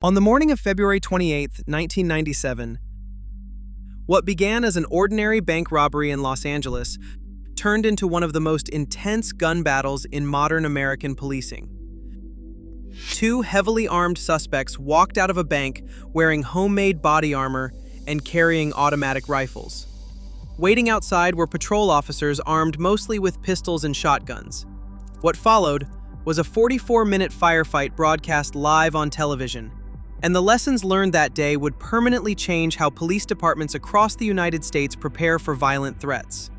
On the morning of February 28, 1997, what began as an ordinary bank robbery in Los Angeles turned into one of the most intense gun battles in modern American policing. Two heavily armed suspects walked out of a bank wearing homemade body armor and carrying automatic rifles. Waiting outside were patrol officers armed mostly with pistols and shotguns. What followed was a 44-minute firefight broadcast live on television, and the lessons learned that day would permanently change how police departments across the United States prepare for violent threats.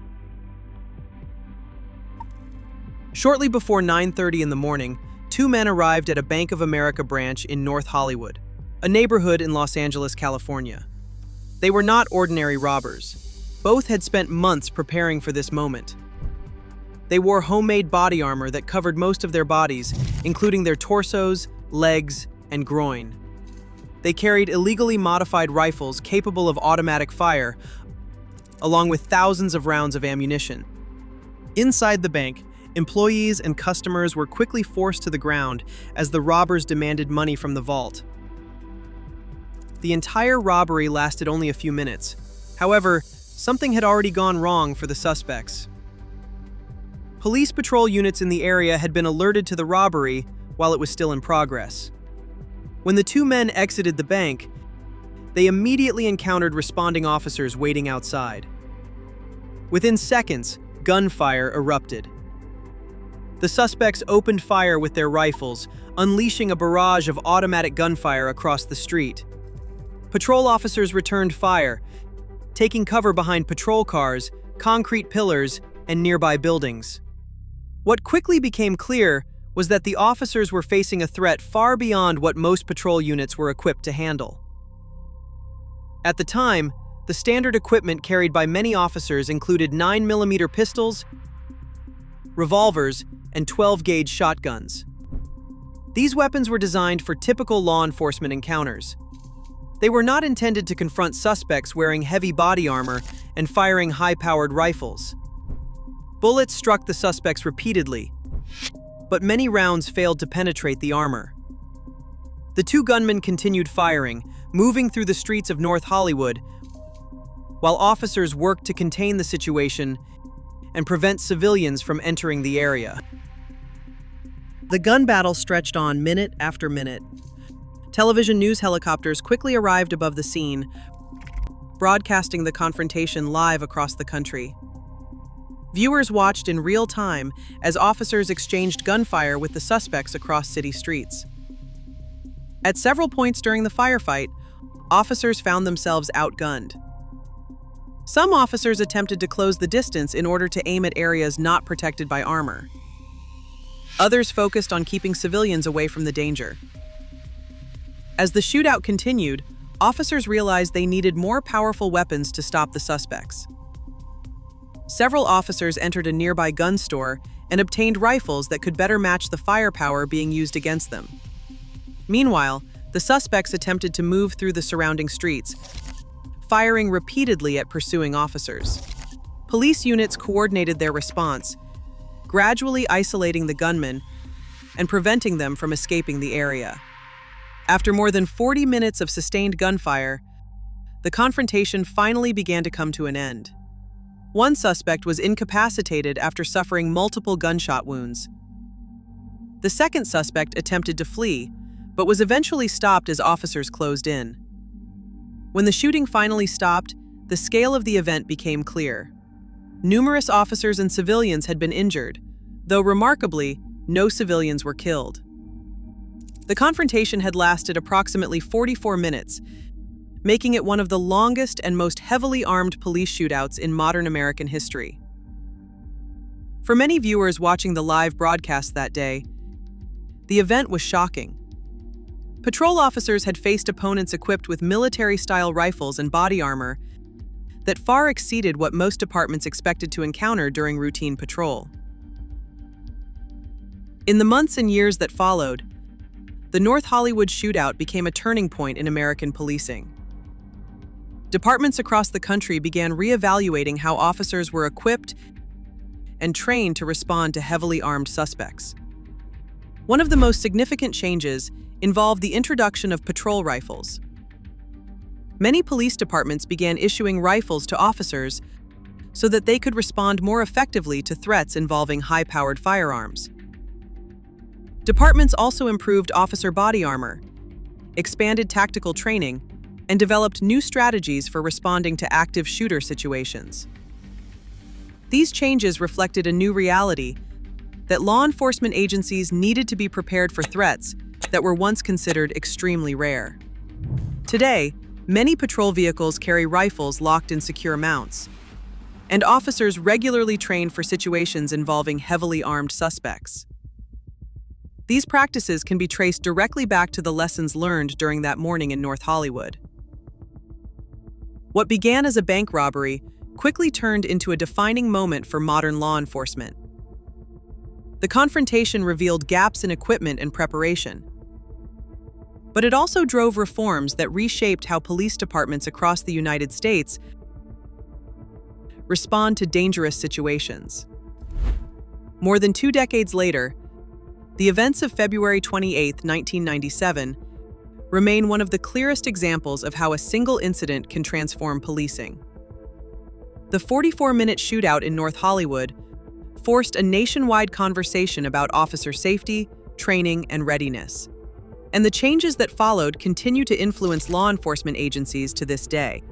Shortly before 9:30 in the morning, two men arrived at a Bank of America branch in North Hollywood, a neighborhood in Los Angeles, California. They were not ordinary robbers. Both had spent months preparing for this moment. They wore homemade body armor that covered most of their bodies, including their torsos, legs, and groin. They carried illegally modified rifles capable of automatic fire, along with thousands of rounds of ammunition. Inside the bank, employees and customers were quickly forced to the ground as the robbers demanded money from the vault. The entire robbery lasted only a few minutes. However, something had already gone wrong for the suspects. Police patrol units in the area had been alerted to the robbery while it was still in progress. When the two men exited the bank, they immediately encountered responding officers waiting outside. Within seconds, gunfire erupted. The suspects opened fire with their rifles, unleashing a barrage of automatic gunfire across the street. Patrol officers returned fire, taking cover behind patrol cars, concrete pillars, and nearby buildings. What quickly became clear was that the officers were facing a threat far beyond what most patrol units were equipped to handle. At the time, the standard equipment carried by many officers included 9mm pistols, revolvers, and 12-gauge shotguns. These weapons were designed for typical law enforcement encounters. They were not intended to confront suspects wearing heavy body armor and firing high-powered rifles. Bullets struck the suspects repeatedly, but many rounds failed to penetrate the armor. The two gunmen continued firing, moving through the streets of North Hollywood, while officers worked to contain the situation and prevent civilians from entering the area. The gun battle stretched on minute after minute. Television news helicopters quickly arrived above the scene, broadcasting the confrontation live across the country. Viewers watched in real time as officers exchanged gunfire with the suspects across city streets. At several points during the firefight, officers found themselves outgunned. Some officers attempted to close the distance in order to aim at areas not protected by armor. Others focused on keeping civilians away from the danger. As the shootout continued, officers realized they needed more powerful weapons to stop the suspects. Several officers entered a nearby gun store and obtained rifles that could better match the firepower being used against them. Meanwhile, the suspects attempted to move through the surrounding streets, firing repeatedly at pursuing officers. Police units coordinated their response, gradually isolating the gunmen and preventing them from escaping the area. After more than 40 minutes of sustained gunfire, the confrontation finally began to come to an end. One suspect was incapacitated after suffering multiple gunshot wounds. The second suspect attempted to flee, but was eventually stopped as officers closed in. When the shooting finally stopped, the scale of the event became clear. Numerous officers and civilians had been injured, though remarkably, no civilians were killed. The confrontation had lasted approximately 44 minutes, making it one of the longest and most heavily armed police shootouts in modern American history. For many viewers watching the live broadcast that day, the event was shocking. Patrol officers had faced opponents equipped with military-style rifles and body armor that far exceeded what most departments expected to encounter during routine patrol. In the months and years that followed, the North Hollywood shootout became a turning point in American policing. Departments across the country began reevaluating how officers were equipped and trained to respond to heavily armed suspects. One of the most significant changes involved the introduction of patrol rifles. Many police departments began issuing rifles to officers so that they could respond more effectively to threats involving high-powered firearms. Departments also improved officer body armor, expanded tactical training, and developed new strategies for responding to active shooter situations. These changes reflected a new reality that law enforcement agencies needed to be prepared for threats that were once considered extremely rare. Today, many patrol vehicles carry rifles locked in secure mounts, and officers regularly train for situations involving heavily armed suspects. These practices can be traced directly back to the lessons learned during that morning in North Hollywood. What began as a bank robbery quickly turned into a defining moment for modern law enforcement. The confrontation revealed gaps in equipment and preparation, but it also drove reforms that reshaped how police departments across the United States respond to dangerous situations. More than 2 decades later, the events of February 28, 1997, remain one of the clearest examples of how a single incident can transform policing. The 44-minute shootout in North Hollywood forced a nationwide conversation about officer safety, training, and readiness. And the changes that followed continue to influence law enforcement agencies to this day.